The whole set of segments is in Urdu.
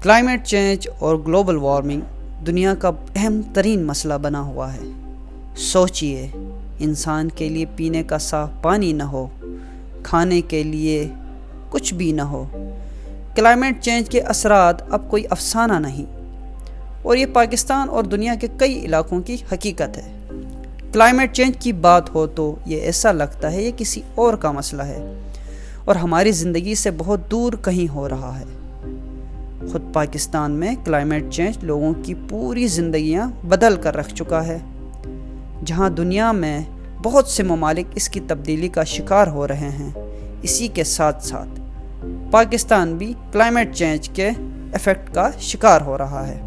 کلائمیٹ چینج اور گلوبل وارمنگ دنیا کا اہم ترین مسئلہ بنا ہوا ہے۔ سوچئے، انسان کے لیے پینے کا صاف پانی نہ ہو، کھانے کے لیے کچھ بھی نہ ہو۔ کلائمیٹ چینج کے اثرات اب کوئی افسانہ نہیں، اور یہ پاکستان اور دنیا کے کئی علاقوں کی حقیقت ہے۔ کلائمیٹ چینج کی بات ہو تو یہ ایسا لگتا ہے یہ کسی اور کا مسئلہ ہے اور ہماری زندگی سے بہت دور کہیں ہو رہا ہے۔ خود پاکستان میں کلائمیٹ چینج لوگوں کی پوری زندگیاں بدل کر رکھ چکا ہے۔ جہاں دنیا میں بہت سے ممالک اس کی تبدیلی کا شکار ہو رہے ہیں، اسی کے ساتھ ساتھ پاکستان بھی کلائمیٹ چینج کے ایفیکٹ کا شکار ہو رہا ہے۔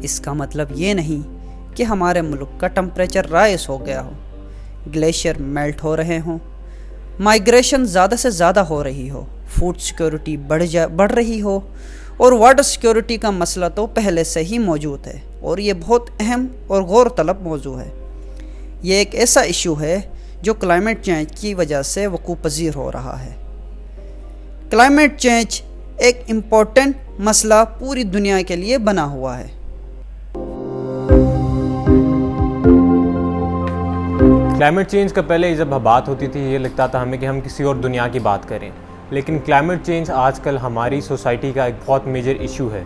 اس کا مطلب یہ نہیں کہ ہمارے ملک کا ٹمپریچر رائز ہو گیا ہو، گلیشیئر میلٹ ہو رہے ہوں، مائیگریشن زیادہ سے زیادہ ہو رہی ہو، فوڈ سیکیورٹی بڑھ رہی ہو، اور واٹر سیکیورٹی کا مسئلہ تو پہلے سے ہی موجود ہے، اور یہ بہت اہم اور غور طلب موضوع ہے۔ یہ ایک ایسا ایشو ہے جو کلائمیٹ چینج کی وجہ سے وقوع پذیر ہو رہا ہے۔ کلائمیٹ چینج ایک امپورٹنٹ مسئلہ پوری دنیا کے لیے بنا ہوا ہے۔ کلائمیٹ چینج کا پہلے جب بات ہوتی تھی یہ لگتا تھا ہمیں کہ ہم کسی اور دنیا کی بات کریں، لیکن کلائمیٹ چینج آج کل ہماری سوسائٹی کا ایک بہت میجر ایشو ہے۔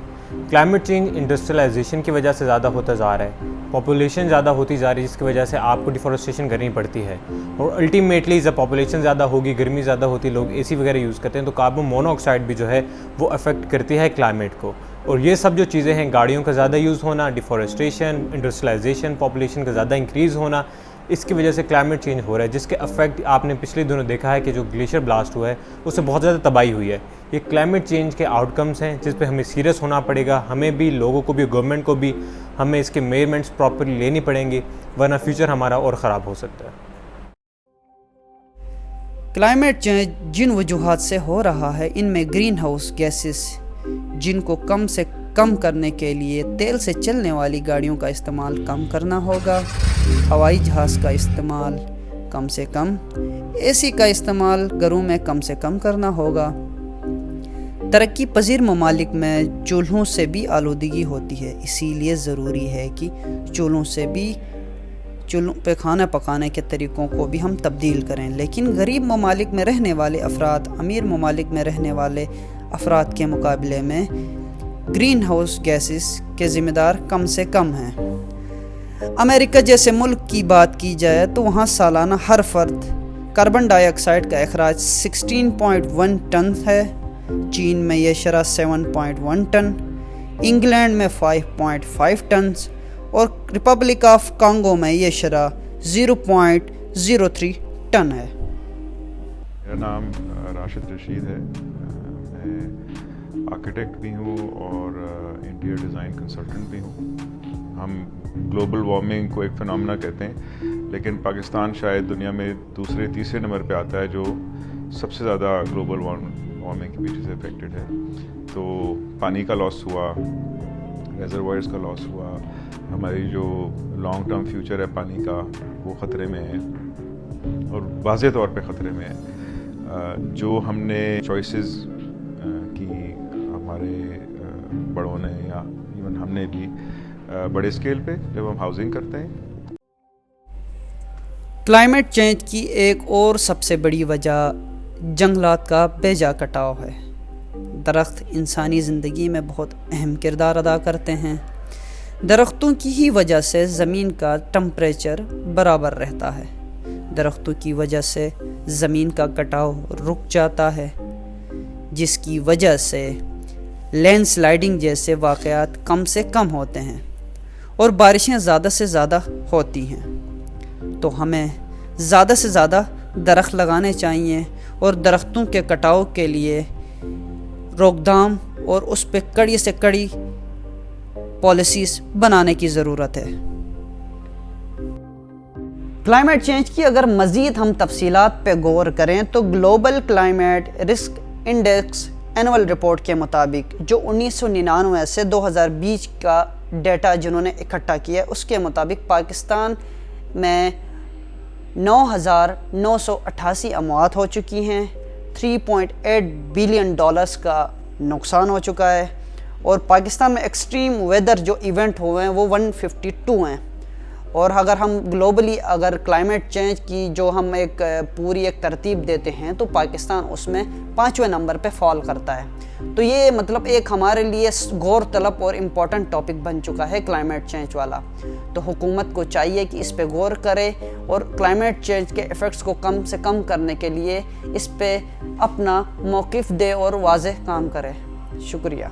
کلائمیٹ چینج انڈسٹریلائزیشن کی وجہ سے زیادہ ہوتا جا رہا ہے، پاپولیشن زیادہ ہوتی جا رہی ہے، جس کی وجہ سے آپ کو ڈیفورسٹیشن کرنی پڑتی ہے، اور الٹیمیٹلی جب پاپولیشن زیادہ ہوگی، گرمی زیادہ ہوتی، لوگ اے سی وغیرہ یوز کرتے ہیں تو کاربن مونو آکسائڈ بھی جو ہے وہ افیکٹ کرتی ہے کلائمیٹ کو۔ اور یہ سب جو چیزیں ہیں، گاڑیوں کا زیادہ یوز ہونا، ڈیفورسٹیشن، انڈسٹریلائزیشن، پاپولیشن کا زیادہ انکریز ہونا، اس کی وجہ سے کلائمیٹ چینج ہو رہا ہے، جس کے افیکٹ آپ نے پچھلے دنوں دیکھا ہے کہ جو گلیشیئر بلاسٹ ہوا ہے اس سے بہت زیادہ تباہی ہوئی ہے۔ یہ کلائمیٹ چینج کے آؤٹ کمز ہیں جس پہ ہمیں سیریس ہونا پڑے گا، ہمیں بھی، لوگوں کو بھی، گورنمنٹ کو بھی، ہمیں اس کے میجرمنٹس پراپرلی لینی پڑیں گی، ورنہ فیوچر ہمارا اور خراب ہو سکتا ہے۔ کلائمیٹ چینج جن وجوہات سے ہو رہا ہے، ان میں گرین ہاؤس گیسز، جن کو کم سے کم کرنے کے لیے تیل سے چلنے والی گاڑیوں کا استعمال کم کرنا ہوگا، ہوائی جہاز کا استعمال کم سے کم، اے سی کا استعمال گھروں میں کم سے کم کرنا ہوگا۔ ترقی پذیر ممالک میں چولہوں سے بھی آلودگی ہوتی ہے، اسی لیے ضروری ہے کہ چولہوں پہ کھانا پکانے کے طریقوں کو بھی ہم تبدیل کریں۔ لیکن غریب ممالک میں رہنے والے افراد امیر ممالک میں رہنے والے افراد کے مقابلے میں گرین ہاؤس گیسز کے ذمہ دار کم سے کم ہیں۔ امریکہ جیسے ملک کی بات کی جائے تو وہاں سالانہ ہر فرد کاربن ڈائی آکسائڈ کا اخراج 16.1 ٹن ہے، چین میں یہ شرح 7.1 ٹن، انگلینڈ میں 5.5 ٹنز، اور ریپبلک آف کانگو میں یہ شرح 0.03 ٹن ہے۔ میرا نام راشد رشید ہے، میں آرکیٹیکٹ بھی ہوں اور انٹیریئر ڈیزائن کنسلٹنٹ بھی ہوں۔ ہم گلوبل وارمنگ کو ایک فنامنا کہتے ہیں، لیکن پاکستان شاید دنیا میں دوسرے تیسرے نمبر پہ آتا ہے جو سب سے زیادہ گلوبل وارمنگ کے پیچھے سے افیکٹڈ ہے۔ تو پانی کا لاس ہوا، ریزروائرز کا لاس ہوا، ہماری جو لانگ ٹرم فیوچر ہے پانی کا وہ خطرے میں ہے، اور واضح طور پہ خطرے میں ہے۔ جو ہم نے چوائسیز کی ہمارے بڑوں نے، یا ایون ہم نے بھی بڑے اسکیل پہ جب ہم ہاؤسنگ کرتے ہیں۔ کلائمیٹ چینج کی ایک اور سب سے بڑی وجہ جنگلات کا بے جا کٹاؤ ہے۔ درخت انسانی زندگی میں بہت اہم کردار ادا کرتے ہیں۔ درختوں کی ہی وجہ سے زمین کا ٹمپریچر برابر رہتا ہے۔ درختوں کی وجہ سے زمین کا کٹاؤ رک جاتا ہے، جس کی وجہ سے لینڈ سلائڈنگ جیسے واقعات کم سے کم ہوتے ہیں اور بارشیں زیادہ سے زیادہ ہوتی ہیں۔ تو ہمیں زیادہ سے زیادہ درخت لگانے چاہیے اور درختوں کے کٹاؤ کے لیے روک تھام اور اس پہ کڑی سے کڑی پالیسیز بنانے کی ضرورت ہے۔ کلائمیٹ چینج کی اگر مزید ہم تفصیلات پہ غور کریں تو global climate risk index annual report کے مطابق، جو 1999 سے 2020 کا ڈیٹا جنہوں نے اکٹھا کیا ہے، اس کے مطابق پاکستان میں 9,988 اموات ہو چکی ہیں، $3.8 بلین کا نقصان ہو چکا ہے، اور پاکستان میں ایکسٹریم ویدر جو ایونٹ ہوئے ہیں وہ 152 ہیں. اور اگر ہم گلوبلی اگر کلائمیٹ چینج کی جو ہم ایک پوری ایک ترتیب دیتے ہیں تو پاکستان اس میں 5ویں نمبر پہ فال کرتا ہے. تو یہ مطلب ایک ہمارے لیے غور طلب اور امپورٹنٹ ٹاپک بن چکا ہے کلائمیٹ چینج والا. تو حکومت کو چاہیے کہ اس پہ غور کرے اور کلائمیٹ چینج کے ایفیکٹس کو کم سے کم کرنے کے لیے اس پہ اپنا موقف دے اور واضح کام کرے. شکریہ.